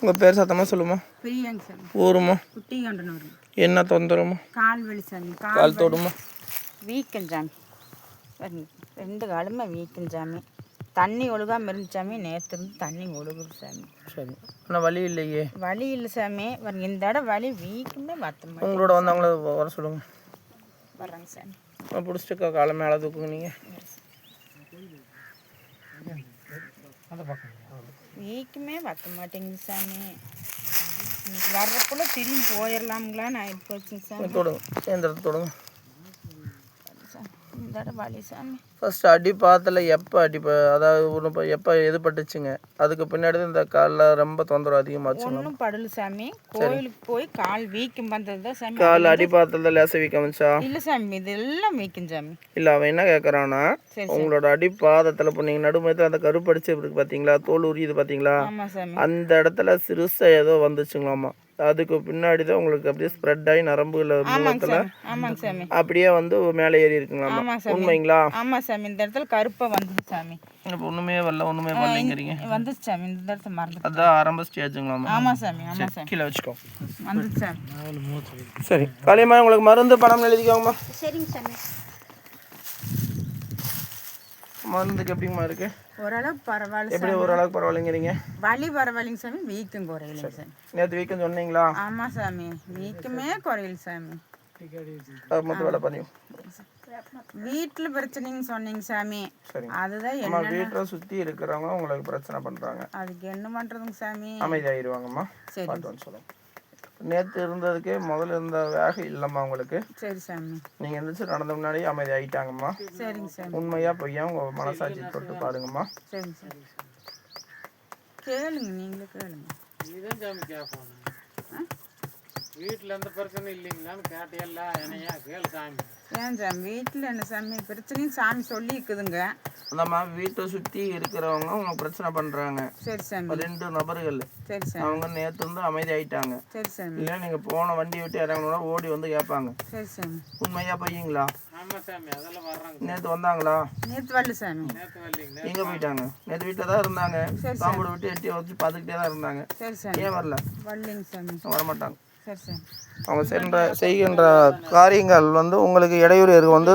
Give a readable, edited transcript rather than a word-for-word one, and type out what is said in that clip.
உங்கள் பேர் சத்தமாக சொல்லுமா? பிரியாங்க சாமி. ஊருமா? குட்டி கண்டனூர். என்ன தொந்தரவுமா? கால் வலி சாமி. கால் தொடுமா? வீக்கம் சாமி. 2 காலுமே வீக்கம் சாமி. தண்ணி ஒழுகாமல் இருந்துச்சு சாமி. நேற்று இருந்து தண்ணி ஒழுகுது சாமி. சரி, ஆனால் வலி இல்லையே? வலி இல்லை சாமி. இந்த இடம் வலி வீக்குமே மற்ற உங்களோட வந்தவங்கள வர சொல்லுங்கள். வர்றாங்க சாமி. பிடிச்சிட்டு காலை மேலே தூக்குங்க நீங்கள். வீக்குமே வற்ற மாட்டேங்குது சாமி. வர்றக்குள்ள திரும்பி போயிடலாம்ங்களான்னு ஆகிட்டு போச்சுங்க சாமி. தொடுங்க, எந்த இடத்துல தொடுங்க. இந்த இடம் வலி சாமி. ஃபர்ஸ்ட் அடிப்பாத்தில் எப்போ அதாவது ஒன்று எப்போ எது பட்டுச்சுங்க? அதுக்கு பின்னாடி தான் இந்த காலில் ரொம்ப தொந்தரவு அதிகமாச்சு. ஒன்றும் படல சாமி. கோயிலுக்கு போய் கால் வீக்கம் வந்தது தான் சாமி. கால் அடிப்பாத்தில் தான் லேச வீக்கம் வந்துச்சா? இல்லை சாமி, இது எல்லாம் வீக்கம் சாமி. இல்லை, அவன் என்ன கேட்குறான்னா, உங்களோட அடிப்பாதத்தில் இப்போ நீங்கள் நடுமயத்தில் அந்த கருப்படிச்சு இருக்கு பார்த்தீங்களா, தோல் உரியுது பார்த்தீங்களா, அந்த இடத்துல சிறுசை ஏதோ வந்துச்சுங்களாமா. அதுக்கு பின்னாடி தான் உங்களுக்கு அப்படியே ஸ்ப்ரெட் ஆகி நரம்புல மூலத்தில் அப்படியே வந்து மேலே ஏறி இருக்குங்களாமா. உண்மைங்களா? ஆமாம் சாமி. இந்த இடத்துல கருப்பாக வந்தது சாமி. இப்போ ஒன்றுமே வரலைங்கிறீங்க. வந்துச்சு சாமி. இந்த இடத்துல மறந்து அதான் ஆரம்ப ஸ்டேஜுங்களாமா. ஆமாம் சாமி. ஆமாம் சாமி. கீழே வச்சுக்கோ. வந்துச்சு சாமி. சரி காளியம்மா, உங்களுக்கு மருந்து பணம் எழுதிக்கோங்கம்மா. சரிங்க சாமி. மருந்துக்கு எப்படிங்கம்மா இருக்கு? ஓரளவுக்கு பரவாயில்ல. எப்படி ஓரளவுக்கு பரவாயில்லைங்கிறீங்க? வலி பரவாயில்லைங்க சாமி. வீக்கம் குறையில சாமி. நேற்று வீக்கம் சொன்னீங்களா? ஆமாம் சாமி. வீக்கமே குறையில சாமி. மட்டும் வேலை பண்ணி வீட்டில் பிரச்சனைங்க சொன்னீங்க சாமி. அதுதான் என்ன வீட்டில் சுற்றி இருக்கிறவங்க உங்களுக்கு பிரச்சனை பண்ணுறாங்க. அதுக்கு என்ன பண்ணுறதுங்க சாமி? அமைதியாகிடுவாங்கம்மா. சரி சொல்லுங்கள். நேற்று இருந்ததுக்கே முதல்ல இருந்த வேகம் இல்லைம்மா உங்களுக்கு. சரி சாமி. நீங்கள் எந்திரிச்சு நடந்த முன்னாடியே அமைதி ஆகிட்டாங்கம்மா. சரிங்க சாமி. உண்மையாக பொய்யா உங்கள் மனசாட்சி தொட்டு பாருங்கம்மா. சரிங்க சாமி. கேளுங்க, நீங்களே கேளுங்க. இதுதான் சாமி கேட்போம். வீட்டில் எந்த பிரச்சனை இல்லைங்களான்னு கேட்டியல்ல, என்னையா கேளு சாமி. ஏன் சாமி வீட்டில் என்ன சாமி பிரச்சனையும் சாமி சொல்லி இருக்குதுங்க. அந்தம்மா வீட்டை சுற்றி இருக்கிறவங்க அவங்க பிரச்சனை பண்ணுறாங்க. சரி சாமி. 2 நபர்கள். சரி சாமி. அவங்க நேற்று வந்து அமைதி ஆகிட்டாங்க. சரி சாமி. இல்லை நீங்கள் போன வண்டியை விட்டு இறங்கணும்னா ஓடி வந்து கேட்பாங்க. சரி சாமி. உண்மையா பையங்களா? ஆமாம் சாமி, அதெல்லாம் வர்றாங்க. நேற்று வந்தாங்களா? நேற்று வரல சாமி. நேற்று வரலைங்க. எங்கே போயிட்டாங்க? நேற்று வீட்டில் தான் இருந்தாங்க. சாம்பிட விட்டு எட்டி வச்சு பார்த்துக்கிட்டே தான் இருந்தாங்க. சரி சாமி. ஏன் வரல? வரலைங்க சாமி. வரமாட்டாங்க. சரி சாமி. அவங்க செய்கின்ற காரியங்கள் வந்து உங்களுக்கு இடையூறு வந்து